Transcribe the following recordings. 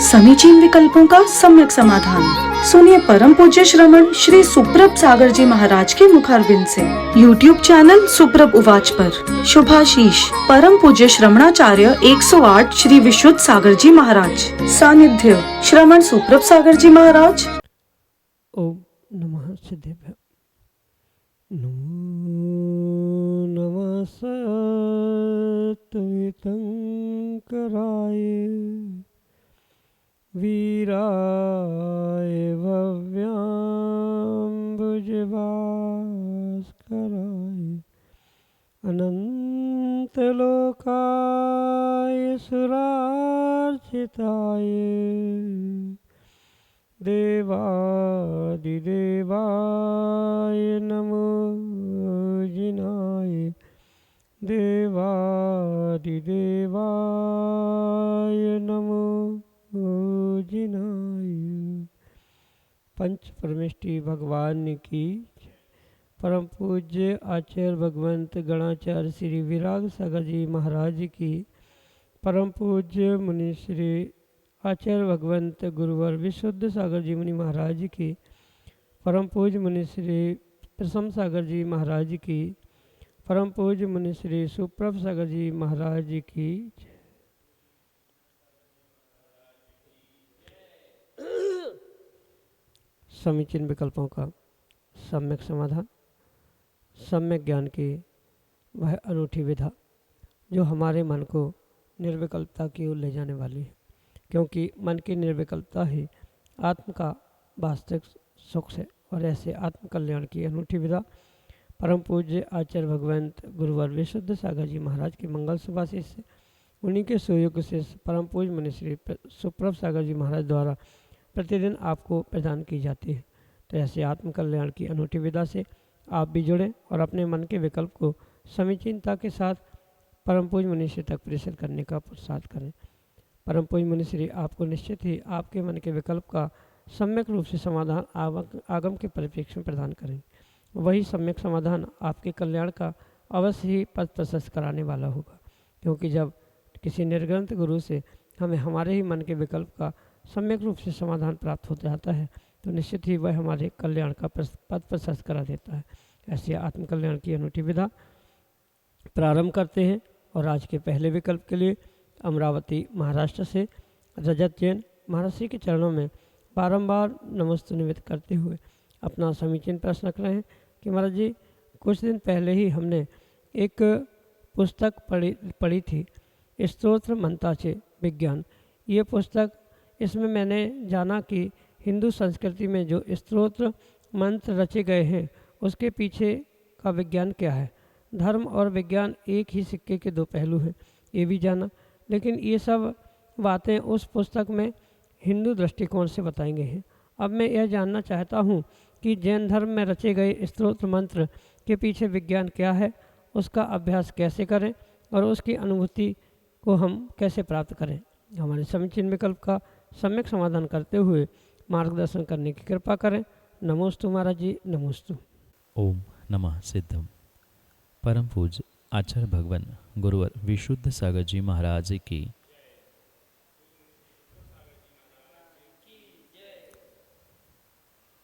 समीचीन विकल्पों का सम्यक समाधान। सुनिए परम पूज्य श्रमण श्री सुप्रभ सागर जी महाराज के मुखारबिंद से YouTube चैनल सुप्रभ उवाच पर शुभाशीष परम पूज्य श्रमणाचार्य 108 श्री विशुद्ध सागर जी महाराज। सानिध्य श्रमण सुप्रभ सागर जी महाराज। ओम नमः सिद्धेभ्य। नमो नमः सत्वितंकराय वीराय भव्याम्बुजभास्कराय अनंतलोकाय सुरार्चिताय देवादिदेवाय नमो जिनाय देवादिदेवाय नमो जिनाय। पंच परमेष्टि भगवान की परम पूज्य आचार्य भगवंत गणाचार्य श्री विराग सागर जी महाराज की परम पूज्य मुनि श्री आचार्य भगवंत गुरुवर विशुद्ध सागर जी मुनि महाराज की परम पूज्य मुनि श्री प्रसम सागर जी महाराज की परम पूज्य मुनि श्री सुप्रभ सागर जी महाराज की समीचीन विकल्पों का सम्यक समाधान। सम्यक ज्ञान की वह अनूठी विधा जो हमारे मन को निर्विकल्पता की ओर ले जाने वाली है, क्योंकि मन की निर्विकल्पता ही आत्म का वास्तविक सुख है। और ऐसे आत्म कल्याण की अनूठी विधा परम पूज्य आचार्य भगवंत गुरुवर विशुद्ध सागर जी महाराज के मंगल सुभाषिष से उन्हीं के सुयोग से परम पूज्य मुनि श्री सुप्रभ सागर जी महाराज द्वारा प्रतिदिन आपको प्रदान की जाती है। तो ऐसे आत्म कल्याण की अनूठी विधा से आप भी जुड़ें और अपने मन के विकल्प को समीचीनता के साथ परम पूज्य मुनि श्री तक प्रेषित करने का पुरुषार्थ करें। परम पूज्य मुनि श्री आपको निश्चित ही आपके मन के विकल्प का सम्यक रूप से समाधान आगम के परिप्रेक्ष्य में प्रदान करें। वही सम्यक समाधान आपके कल्याण का अवश्य ही पथ प्रशस्त कराने वाला होगा, क्योंकि जब किसी निर्ग्रंथ गुरु से हमें हमारे ही मन के विकल्प का सम्यक रूप से समाधान प्राप्त हो जाता है तो निश्चित ही वह हमारे कल्याण का पथ प्रशस्त करा देता है। ऐसी आत्मकल्याण की अनूठी विधा प्रारंभ करते हैं। और आज के पहले विकल्प के लिए अमरावती महाराष्ट्र से रजत जैन महर्षि के चरणों में बारंबार नमस्ते निवेदित करते हुए अपना समीचीन प्रश्न रख रहे हैं कि महाराज जी, कुछ दिन पहले ही हमने एक पुस्तक पढ़ी थी, स्तोत्र मंत्राचे विज्ञान। ये पुस्तक, इसमें मैंने जाना कि हिंदू संस्कृति में जो स्तोत्र मंत्र रचे गए हैं उसके पीछे का विज्ञान क्या है। धर्म और विज्ञान एक ही सिक्के के दो पहलू हैं, ये भी जाना। लेकिन ये सब बातें उस पुस्तक में हिंदू दृष्टिकोण से बताई गई हैं। अब मैं यह जानना चाहता हूँ कि जैन धर्म में रचे गए स्तोत्र मंत्र के पीछे विज्ञान क्या है, उसका अभ्यास कैसे करें और उसकी अनुभूति को हम कैसे प्राप्त करें। हमारे समीचीन विकल्प का सम्यक समाधान करते हुए मार्गदर्शन करने की कृपा करें। नमोस्तु महाराज जी, नमोस्तु। ओम नमः सिद्धम। परम पूज्य आचार्य भगवान गुरुवर विशुद्ध सागर जी महाराज की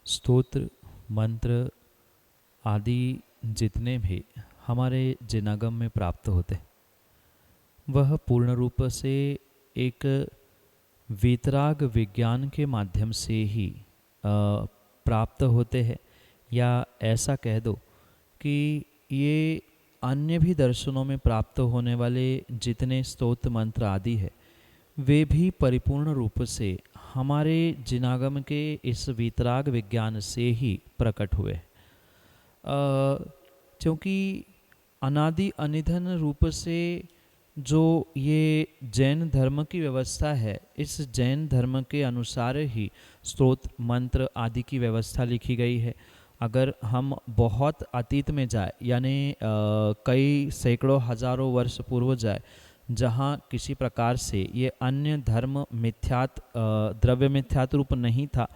स्तोत्र मंत्र आदि जितने भी हमारे जिनागम में प्राप्त होते वह पूर्ण रूप से एक वीतराग विज्ञान के माध्यम से ही प्राप्त होते हैं, या ऐसा कह दो कि ये अन्य भी दर्शनों में प्राप्त होने वाले जितने स्तोत्र मंत्र आदि है वे भी परिपूर्ण रूप से हमारे जिनागम के इस वीतराग विज्ञान से ही प्रकट हुए। क्योंकि अनादि अनिधन रूप से जो ये जैन धर्म की व्यवस्था है, इस जैन धर्म के अनुसार ही स्तोत्र मंत्र आदि की व्यवस्था लिखी गई है। अगर हम बहुत अतीत में जाए, यानी कई सैकड़ों हजारों वर्ष पूर्व जाए, जहाँ किसी प्रकार से ये अन्य धर्म द्रव्य मिथ्यात्व रूप नहीं था,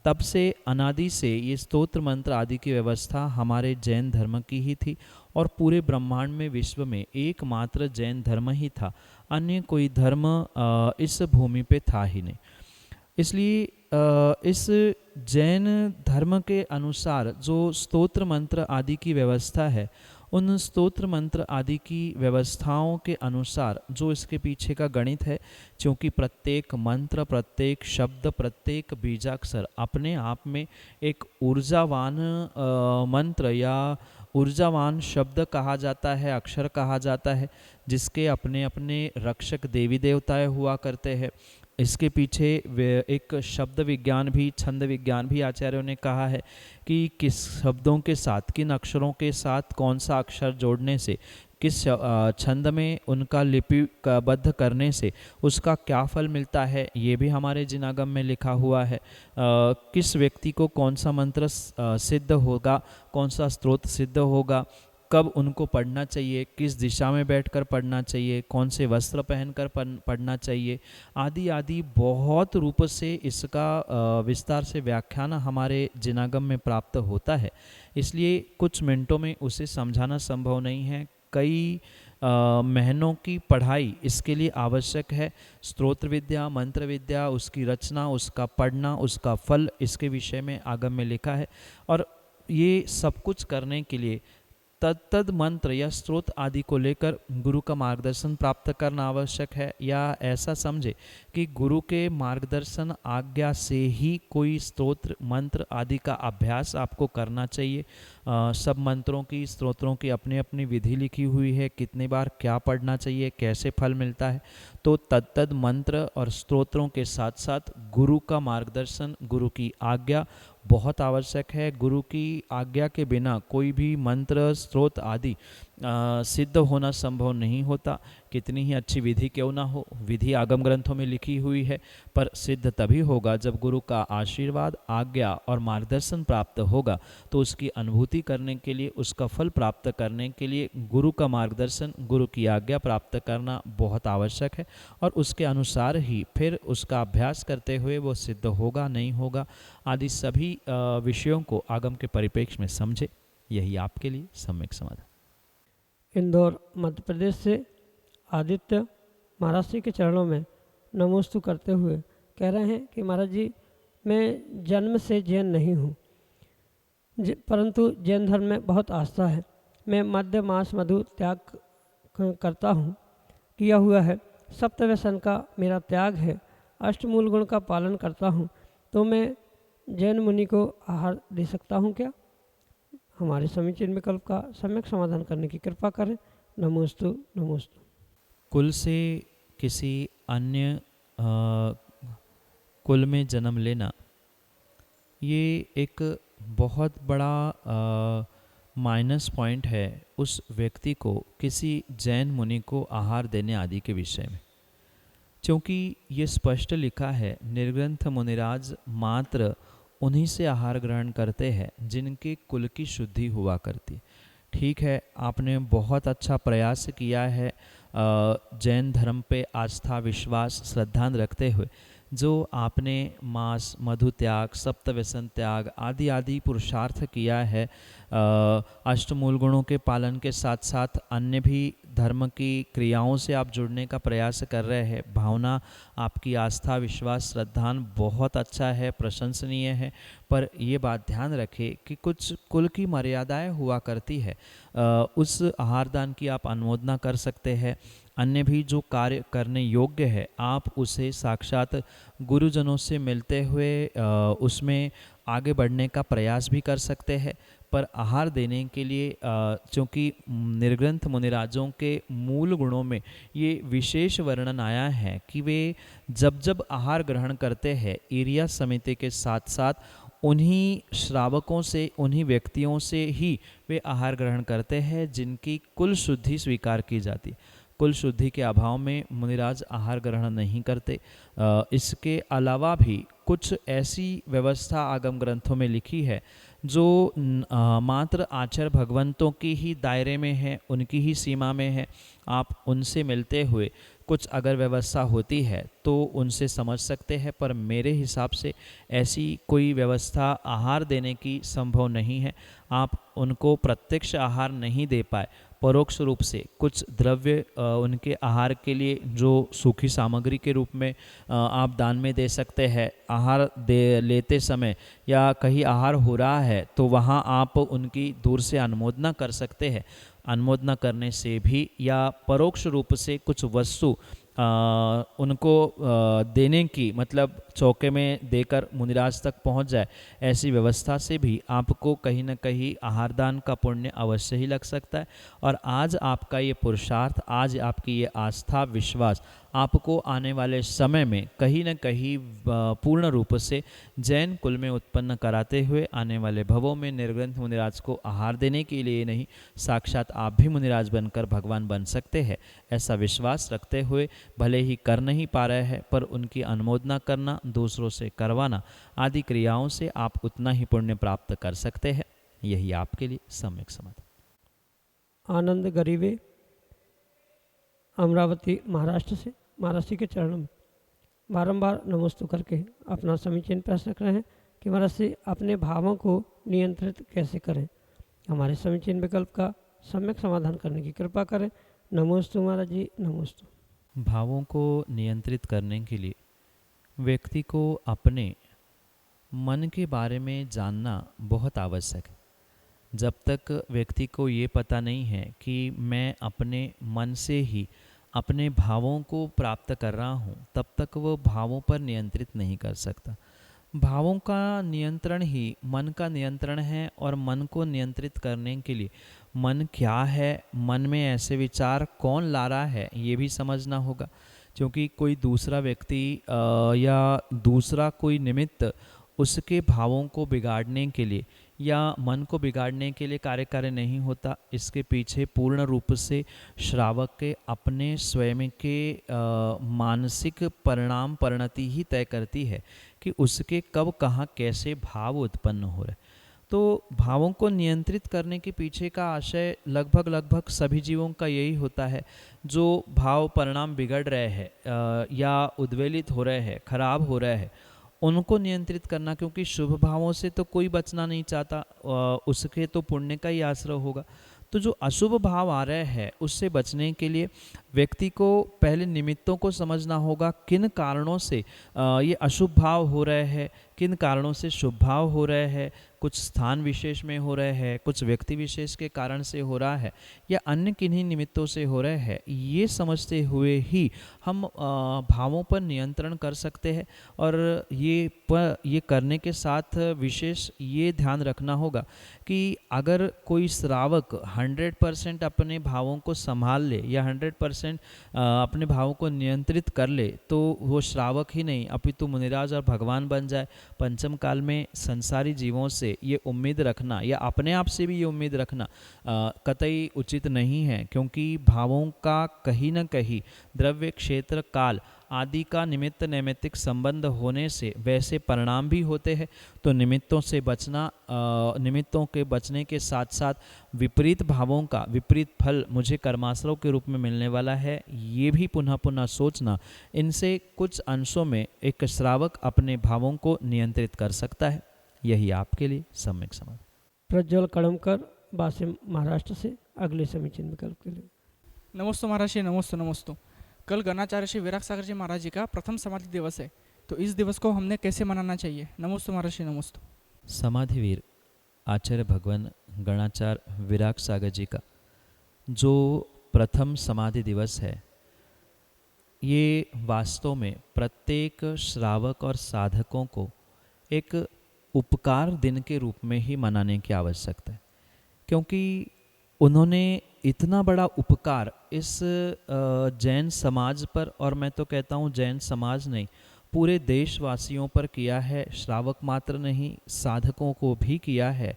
तब से अनादि से ये स्तोत्र मंत्र आदि की व्यवस्था हमारे जैन धर्म की ही थी और पूरे ब्रह्मांड में विश्व में एकमात्र जैन धर्म ही था, अन्य कोई धर्म इस भूमि पे था ही नहीं। इसलिए इस जैन धर्म के अनुसार जो स्तोत्र मंत्र आदि की व्यवस्था है, उन स्तोत्र मंत्र आदि की व्यवस्थाओं के अनुसार जो इसके पीछे का गणित है, क्योंकि प्रत्येक मंत्र, प्रत्येक शब्द, प्रत्येक बीजाक्षर अपने आप में एक ऊर्जावान मंत्र या ऊर्जावान शब्द कहा जाता है, अक्षर कहा जाता है, जिसके अपने अपने रक्षक देवी देवताएं हुआ करते हैं। इसके पीछे एक शब्द विज्ञान भी, छंद विज्ञान भी आचार्यों ने कहा है कि किस शब्दों के साथ, किन अक्षरों के साथ कौन सा अक्षर जोड़ने से, किस छंद में उनका लिपिबद्ध करने से उसका क्या फल मिलता है, ये भी हमारे जिनागम में लिखा हुआ है। किस व्यक्ति को कौन सा मंत्र सिद्ध होगा, कौन सा स्तोत्र सिद्ध होगा, कब उनको पढ़ना चाहिए, किस दिशा में बैठकर पढ़ना चाहिए, कौन से वस्त्र पहनकर पढ़ना चाहिए, आदि आदि बहुत रूप से इसका विस्तार से व्याख्यान हमारे जिनागम में प्राप्त होता है। इसलिए कुछ मिनटों में उसे समझाना संभव नहीं है। कई महीनों की पढ़ाई इसके लिए आवश्यक है। स्तोत्र विद्या, मंत्र विद्या, उसकी रचना, उसका पढ़ना, उसका फल, इसके विषय में आगम में लिखा है। और ये सब कुछ करने के लिए तद मंत्र या स्रोत आदि को लेकर गुरु का मार्गदर्शन प्राप्त करना आवश्यक है, या ऐसा समझे कि गुरु के मार्गदर्शन आज्ञा से ही कोई स्तोत्र मंत्र आदि का अभ्यास आपको करना चाहिए। सब मंत्रों की, स्तोत्रों की अपनी अपनी विधि लिखी हुई है, कितने बार क्या पढ़ना चाहिए, कैसे फल मिलता है। तो तद मंत्र और स्तोत्रों के साथ साथ गुरु का मार्गदर्शन, गुरु की आज्ञा बहुत आवश्यक है। गुरु की आज्ञा के बिना कोई भी मंत्र, स्तोत्र आदि सिद्ध होना संभव नहीं होता। कितनी ही अच्छी विधि क्यों ना हो, विधि आगम ग्रंथों में लिखी हुई है, पर सिद्ध तभी होगा जब गुरु का आशीर्वाद, आज्ञा और मार्गदर्शन प्राप्त होगा। तो उसकी अनुभूति करने के लिए, उसका फल प्राप्त करने के लिए गुरु का मार्गदर्शन, गुरु की आज्ञा प्राप्त करना बहुत आवश्यक है। और उसके अनुसार ही फिर उसका अभ्यास करते हुए वो सिद्ध होगा, नहीं होगा, आदि सभी विषयों को आगम के परिप्रेक्ष्य में समझे। यही आपके लिए सम्यक समाधान। इंदौर मध्य प्रदेश से आदित्य महाराज जी के चरणों में नमोस्तु करते हुए कह रहे हैं कि महाराज जी, मैं जन्म से जैन नहीं हूँ, परंतु जैन धर्म में बहुत आस्था है। मैं मद्य, मांस, मधु त्याग करता हूँ, किया हुआ है। सप्तव्यसन का मेरा त्याग है। अष्टमूल गुण का पालन करता हूँ। तो मैं जैन मुनि को आहार दे सकता हूँ क्या? हमारे समीचीन विकल्प का सम्यक समाधान करने की कृपा करें। नमोस्तु नमोस्तु। कुल से किसी अन्य कुल में जन्म लेना, ये एक बहुत बड़ा माइनस पॉइंट है उस व्यक्ति को किसी जैन मुनि को आहार देने आदि के विषय में, क्योंकि ये स्पष्ट लिखा है, निर्ग्रंथ मुनिराज मात्र उन्हीं से आहार ग्रहण करते हैं जिनके कुल की शुद्धि हुआ करती। ठीक है, आपने बहुत अच्छा प्रयास किया है जैन धर्म पे आस्था, विश्वास, श्रद्धा रखते हुए, जो आपने मांस, मधु त्याग, सप्तव्यसन त्याग आदि आदि पुरुषार्थ किया है। अष्टमूल गुणों के पालन के साथ साथ अन्य भी धर्म की क्रियाओं से आप जुड़ने का प्रयास कर रहे हैं। भावना, आपकी आस्था, विश्वास, श्रद्धा बहुत अच्छा है, प्रशंसनीय है। पर ये बात ध्यान रखें कि कुछ कुल की मर्यादाएं हुआ करती है। उस आहार दान की आप अनुमोदना कर सकते हैं। अन्य भी जो कार्य करने योग्य है, आप उसे साक्षात गुरुजनों से मिलते हुए उसमें आगे बढ़ने का प्रयास भी कर सकते हैं। पर आहार देने के लिए चूँकि निर्ग्रंथ मुनिराजों के मूल गुणों में ये विशेष वर्णन आया है कि वे जब जब आहार ग्रहण करते हैं, ईर्या समिति के साथ साथ उन्हीं श्रावकों से, उन्हीं व्यक्तियों से ही वे आहार ग्रहण करते हैं जिनकी कुल शुद्धि स्वीकार की जाती। कुल शुद्धि के अभाव में मुनिराज आहार ग्रहण नहीं करते। इसके अलावा भी कुछ ऐसी व्यवस्था आगम ग्रंथों में लिखी है जो मात्र आचार्य भगवंतों की ही दायरे में है, उनकी ही सीमा में है। आप उनसे मिलते हुए कुछ अगर व्यवस्था होती है तो उनसे समझ सकते हैं, पर मेरे हिसाब से ऐसी कोई व्यवस्था आहार देने की संभव नहीं है। आप उनको प्रत्यक्ष आहार नहीं दे पाए, परोक्ष रूप से कुछ द्रव्य उनके आहार के लिए जो सूखी सामग्री के रूप में आप दान में दे सकते हैं। आहार लेते समय या कहीं आहार हो रहा है तो वहाँ आप उनकी दूर से अनुमोदना कर सकते हैं। अनुमोदना करने से भी या परोक्ष रूप से कुछ वस्तु उनको देने की, मतलब चौके में देकर मुनिराज तक पहुंच जाए, ऐसी व्यवस्था से भी आपको कहीं न कहीं आहार दान का पुण्य अवश्य ही लग सकता है। और आज आपका ये पुरुषार्थ, आज आपकी ये आस्था विश्वास आपको आने वाले समय में कहीं न कहीं पूर्ण रूप से जैन कुल में उत्पन्न कराते हुए आने वाले भवों में निर्ग्रंथ मुनिराज को आहार देने के लिए नहीं, साक्षात आप भी मुनिराज बनकर भगवान बन सकते हैं। ऐसा विश्वास रखते हुए भले ही कर नहीं पा रहे हैं, पर उनकी अनुमोदना करना, दूसरों से करवाना आदि क्रियाओं से आप उतना ही पुण्य प्राप्त कर सकते हैं। यही आपके लिए सम्यक समाधान। आनंद गरीबे अमरावती महाराष्ट्र से महाराज जी के चरणों में बारंबार नमोस्तु करके अपना समीचीन प्रश्न रख रहे हैं कि महाराज जी अपने भावों को नियंत्रित कैसे करें। हमारे समीचीन विकल्प का सम्यक समाधान करने की कृपा करें। नमोस्तु महाराज जी, नमोस्तु। भावों को नियंत्रित करने के लिए व्यक्ति को अपने मन के बारे में जानना बहुत आवश्यक है। जब तक व्यक्ति को ये पता नहीं है कि मैं अपने मन से ही अपने भावों को प्राप्त कर रहा हूँ, तब तक वो भावों पर नियंत्रित नहीं कर सकता। भावों का नियंत्रण ही मन का नियंत्रण है, और मन को नियंत्रित करने के लिए मन क्या है, मन में ऐसे विचार कौन ला रहा है, ये भी समझना होगा। क्योंकि कोई दूसरा व्यक्ति या दूसरा कोई निमित्त उसके भावों को बिगाड़ने के लिए या मन को बिगाड़ने के लिए कार्यकारी नहीं होता। इसके पीछे पूर्ण रूप से श्रावक के अपने स्वयं के मानसिक परिणाम परिणति ही तय करती है कि उसके कब कहाँ कैसे भाव उत्पन्न हो रहे। तो भावों को नियंत्रित करने के पीछे का आशय लगभग सभी जीवों का यही होता है। जो भाव परिणाम बिगड़ रहे हैं या उद्वेलित हो रहे हैं, खराब हो रहे हैं, उनको नियंत्रित करना। क्योंकि शुभ भावों से तो कोई बचना नहीं चाहता, उसके तो पुण्य का ही आश्रय होगा। तो जो अशुभ भाव आ रहे हैं उससे बचने के लिए व्यक्ति को पहले निमित्तों को समझना होगा। किन कारणों से ये अशुभ भाव हो रहे हैं, किन कारणों से शुभ भाव हो रहे हैं। कुछ स्थान विशेष में हो रहे हैं, कुछ व्यक्ति विशेष के कारण से हो रहा है, या अन्य किन्हीं निमित्तों से हो रहे हैं। ये समझते हुए ही हम भावों पर नियंत्रण कर सकते हैं। और ये करने के साथ विशेष ये ध्यान रखना होगा कि अगर कोई श्रावक 100% अपने भावों को संभाल ले या 100% अपने भावों को नियंत्रित कर ले, तो वो श्रावक ही नहीं अपितु मुनिराज और भगवान बन जाए। पंचम काल में संसारी जीवों से ये उम्मीद रखना या अपने आप से भी ये उम्मीद रखना कतई उचित नहीं है। क्योंकि भावों का कहीं न कहीं द्रव्य, क्षेत्र, काल आदि का निमित्त नैमित्तिक संबंध होने से वैसे परिणाम भी होते हैं। तो निमित्तों से बचना, निमित्तों के बचने के साथ साथ विपरीत भावों का विपरीत फल मुझे कर्माश्रव के रूप में मिलने वाला है, ये भी पुनः पुनः सोचना। इनसे कुछ अंशों में एक श्रावक अपने भावों को नियंत्रित कर सकता है। यही आपके लिए सम्यक समाधान। प्रज्वल कड़मकर वासिम महाराष्ट्र से अगले समीचीन विकल्प के लिए। नमोस्तु महाराज जी, नमोस्तु नमोस्तु। कल गणाचार्य श्री विराग सागर जी महाराज जी का प्रथम समाधि दिवस है, तो इस दिवस को हमने कैसे मनाना चाहिए। नमोस्तु महाराज जी, नमोस्तु। समाधिवीर आचार्य भगवान गणाचार्य विराग सागर जी का जो प्रथम समाधि दिवस है, ये वास्तव में प्रत्येक श्रावक और साधकों को एक उपकार दिन के रूप में ही मनाने की आवश्यकता है। क्योंकि उन्होंने इतना बड़ा उपकार इस जैन समाज पर, और मैं तो कहता हूँ जैन समाज नहीं, पूरे देशवासियों पर किया है। श्रावक मात्र नहीं, साधकों को भी किया है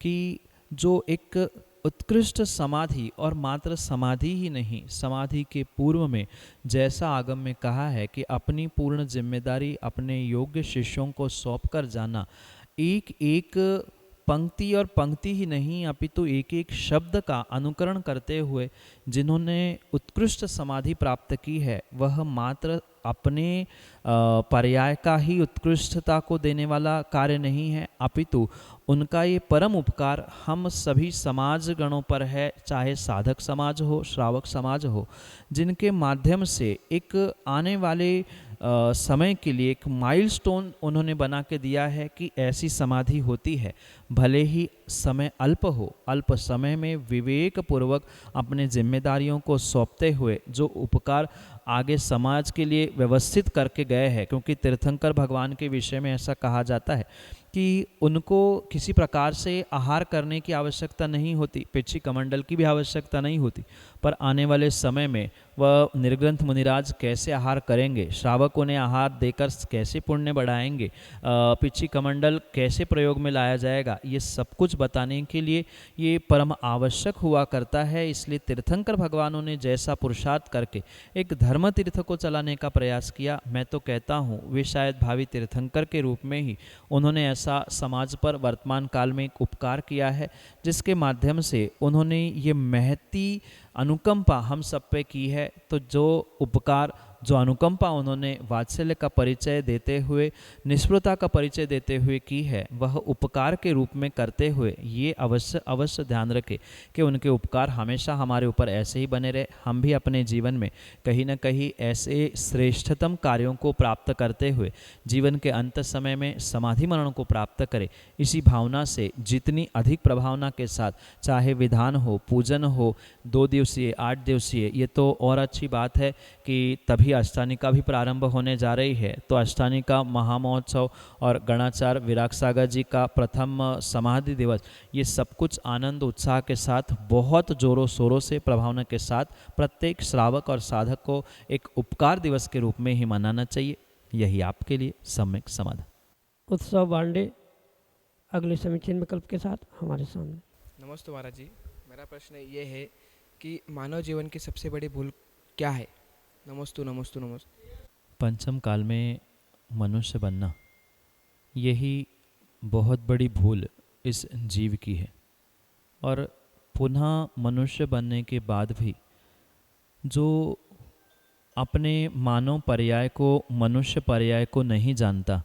कि जो एक उत्कृष्ट समाधि, और मात्र समाधि ही नहीं, समाधि के पूर्व में जैसा आगम में कहा है कि अपनी पूर्ण जिम्मेदारी अपने योग्य शिष्यों को सौंप कर जाना, एक एक पंक्ति और पंक्ति ही नहीं अपितु एक एक शब्द का अनुकरण करते हुए जिन्होंने उत्कृष्ट समाधि प्राप्त की है, वह मात्र अपने पर्याय का ही उत्कृष्टता को देने वाला कार्य नहीं है, अपितु उनका ये परम उपकार हम सभी समाज गणों पर है, चाहे साधक समाज हो, श्रावक समाज हो, जिनके माध्यम से एक आने वाले समय के लिए एक माइलस्टोन उन्होंने बना के दिया है कि ऐसी समाधि होती है। भले ही समय अल्प हो, अल्प समय में विवेक पूर्वक अपने जिम्मेदारियों को सौंपते हुए जो उपकार आगे समाज के लिए व्यवस्थित करके गए हैं, क्योंकि तीर्थंकर भगवान के विषय में ऐसा कहा जाता है कि उनको किसी प्रकार से आहार करने की आवश्यकता नहीं होती, पिछी कमंडल की भी आवश्यकता नहीं होती, पर आने वाले समय में वह निर्ग्रंथ मुनिराज कैसे आहार करेंगे, श्रावक उन्हें आहार देकर कैसे पुण्य बढ़ाएंगे, पिछी कमंडल कैसे प्रयोग में लाया जाएगा, ये सब कुछ बताने के लिए ये परम आवश्यक हुआ करता है। इसलिए तीर्थंकर भगवानों ने जैसा पुरुषार्थ करके एक धर्म तीर्थ को चलाने का प्रयास किया, मैं तो कहता हूँ वे शायद भावी तीर्थंकर के रूप में ही उन्होंने ऐसा समाज पर वर्तमान काल में एक उपकार किया है, जिसके माध्यम से उन्होंने ये महती अनुकंपा हम सब पे की है। तो जो उपकार, जो अनुकंपा उन्होंने वात्सल्य का परिचय देते हुए, निष्पृता का परिचय देते हुए की है, वह उपकार के रूप में करते हुए ये अवश्य ध्यान रखें कि उनके उपकार हमेशा हमारे ऊपर ऐसे ही बने रहे। हम भी अपने जीवन में कहीं न कहीं ऐसे श्रेष्ठतम कार्यों को प्राप्त करते हुए जीवन के अंत समय में समाधि मरण को प्राप्त करें। इसी भावना से जितनी अधिक प्रभावना के साथ, चाहे विधान हो, पूजन हो, 2 दिवसीय 8 दिवसीय, ये तो और अच्छी बात है कि तभी अष्टानिका भी प्रारंभ होने जा रही है। तो अष्टानिका महामहोत्सव और गणाचार्य विराग सागर जी का प्रथम समाधि दिवस, ये सब कुछ आनंद उत्साह के साथ बहुत जोरों शोरों से प्रभावना के साथ प्रत्येक श्रावक और साधक को एक उपकार दिवस के रूप में ही मनाना चाहिए। यही आपके लिए सम्यक समाधान। उत्सव बांडे अगले समीचीन विकल्प के साथ हमारे सामने। नमस्ते महाराज जी, मेरा प्रश्न ये है कि मानव जीवन की सबसे बड़ी भूल क्या है? नमस्तु नमस्तु नमस्तु। पंचम काल में मनुष्य बनना, यही बहुत बड़ी भूल इस जीव की है। और पुनः मनुष्य बनने के बाद भी जो अपने मानव पर्याय को, मनुष्य पर्याय को नहीं जानता,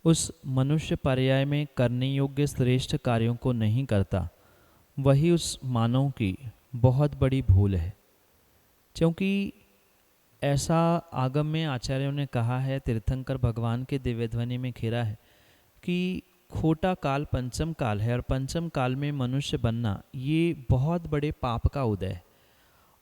उस मनुष्य पर्याय में करने योग्य श्रेष्ठ कार्यों को नहीं करता, वही उस मानव की बहुत बड़ी भूल है। क्योंकि ऐसा आगम में आचार्यों ने कहा है, तीर्थंकर भगवान के दिव्य ध्वनि में खेरा है कि खोटा काल पंचम काल है, और पंचम काल में मनुष्य बनना ये बहुत बड़े पाप का उदय है।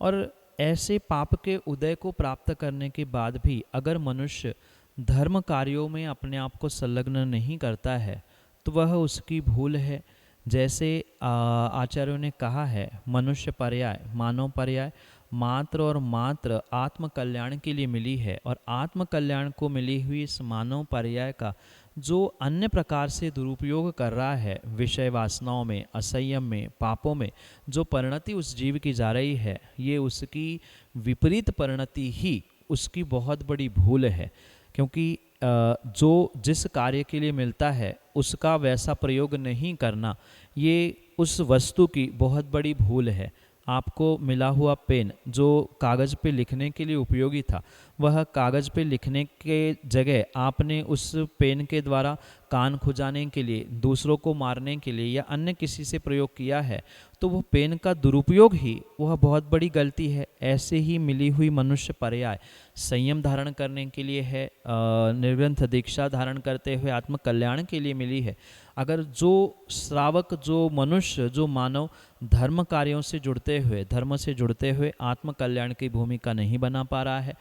और ऐसे पाप के उदय को प्राप्त करने के बाद भी अगर मनुष्य धर्म कार्यों में अपने आप को संलग्न नहीं करता है, तो वह उसकी भूल है। जैसे आचार्यों ने कहा है, मनुष्य पर्याय, मानव पर्याय मात्र और मात्र आत्म कल्याण के लिए मिली है, और आत्म कल्याण को मिली हुई इस मानव पर्याय का जो अन्य प्रकार से दुरुपयोग कर रहा है, विषय वासनाओं में, असंयम में, पापों में, जो परिणति उस जीव की जा रही है, ये उसकी विपरीत परिणति ही उसकी बहुत बड़ी भूल है। क्योंकि जो जिस कार्य के लिए मिलता है उसका वैसा प्रयोग नहीं करना, ये उस वस्तु की बहुत बड़ी भूल है। आपको मिला हुआ पेन जो कागज़ पे लिखने के लिए उपयोगी था, वह कागज़ पे लिखने के जगह आपने उस पेन के द्वारा कान खुजाने के लिए, दूसरों को मारने के लिए या अन्य किसी से प्रयोग किया है, तो वह पेन का दुरुपयोग ही वह बहुत बड़ी गलती है। ऐसे ही मिली हुई मनुष्य पर्याय संयम धारण करने के लिए है, निर्ग्रंथ दीक्षा धारण करते हुए आत्म कल्याण के लिए मिली है। अगर जो श्रावक, जो मनुष्य, जो मानव धर्म कार्यों से जुड़ते हुए, धर्म से जुड़ते हुए आत्म कल्याण की भूमिका नहीं बना पा रहा है,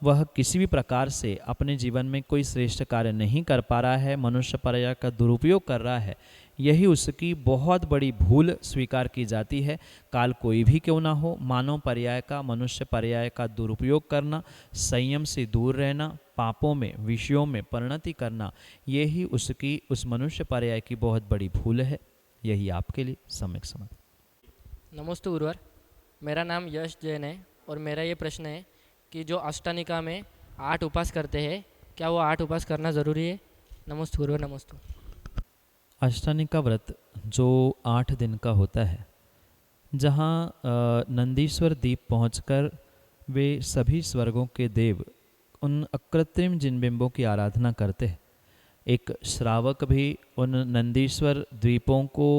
वह किसी भी प्रकार से अपने जीवन में कोई श्रेष्ठ कार्य नहीं कर पा रहा है, मनुष्य पर्याय का दुरुपयोग कर रहा है, यही उसकी बहुत बड़ी भूल स्वीकार की जाती है। काल कोई भी क्यों ना हो, मानव पर्याय का, मनुष्य पर्याय का दुरुपयोग करना, संयम से दूर रहना, पापों में, विषयों में परिणति करना, यही उसकी, उस मनुष्य पर्याय की बहुत बड़ी भूल है। यही आपके लिए सम्यक समाधान। नमस्ते गुरुवर, मेरा नाम यश जैन है और मेरा ये प्रश्न है कि जो अष्टानिका में 8 उपास करते हैं, क्या वो 8 उपास करना ज़रूरी है? नमस्ते गुरुवर, नमस्ते। अष्टानी का व्रत जो 8 दिन का होता है, जहाँ नंदीश्वर द्वीप पहुंचकर वे सभी स्वर्गों के देव उन अकृत्रिम जिन बिंबों की आराधना करते हैं। एक श्रावक भी उन नंदीश्वर द्वीपों को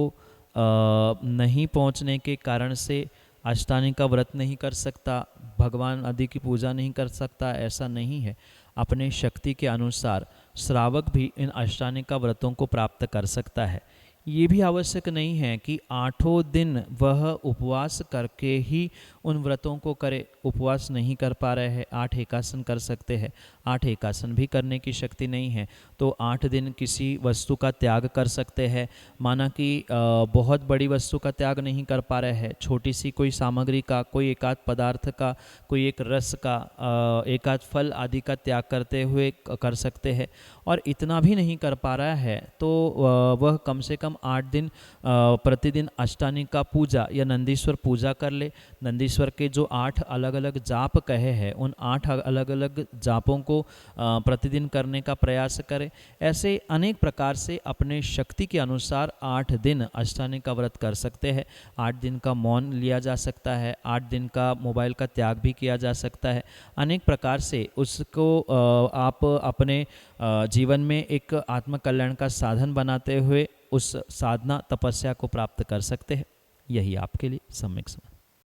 नहीं पहुंचने के कारण से अष्टानी का व्रत नहीं कर सकता, भगवान आदि की पूजा नहीं कर सकता, ऐसा नहीं है। अपने शक्ति के अनुसार श्रावक भी इन अष्टानी का व्रतों को प्राप्त कर सकता है। ये भी आवश्यक नहीं है कि 8 दिन वह उपवास करके ही उन व्रतों को करे। उपवास नहीं कर पा रहे हैं, 8 एकासन कर सकते हैं। 8 एकासन भी करने की शक्ति नहीं है तो 8 दिन किसी वस्तु का त्याग कर सकते हैं। माना कि बहुत बड़ी वस्तु का त्याग नहीं कर पा रहे हैं, छोटी सी कोई सामग्री का, कोई एकाध पदार्थ का, कोई एक रस का, एकाध फल आदि का त्याग करते हुए कर सकते हैं। और इतना भी नहीं कर पा रहा है तो वह कम से कम 8 दिन प्रतिदिन अष्टानी का पूजा या नंदीश्वर पूजा कर ले। नंदीश्वर के जो 8 अलग अलग जाप कहे हैं, उन 8 अलग अलग जापों को प्रतिदिन करने का प्रयास करें। ऐसे अनेक प्रकार से अपने शक्ति के अनुसार 8 दिन अष्टानी का व्रत कर सकते हैं। 8 दिन का मौन लिया जा सकता है, 8 दिन का मोबाइल का त्याग भी किया जा सकता है। अनेक प्रकार से उसको आप अपने जीवन में एक आत्मकल्याण का साधन बनाते हुए उस साधना तपस्या को प्राप्त कर सकते हैं। यही आपके लिए सम्यक समाधान।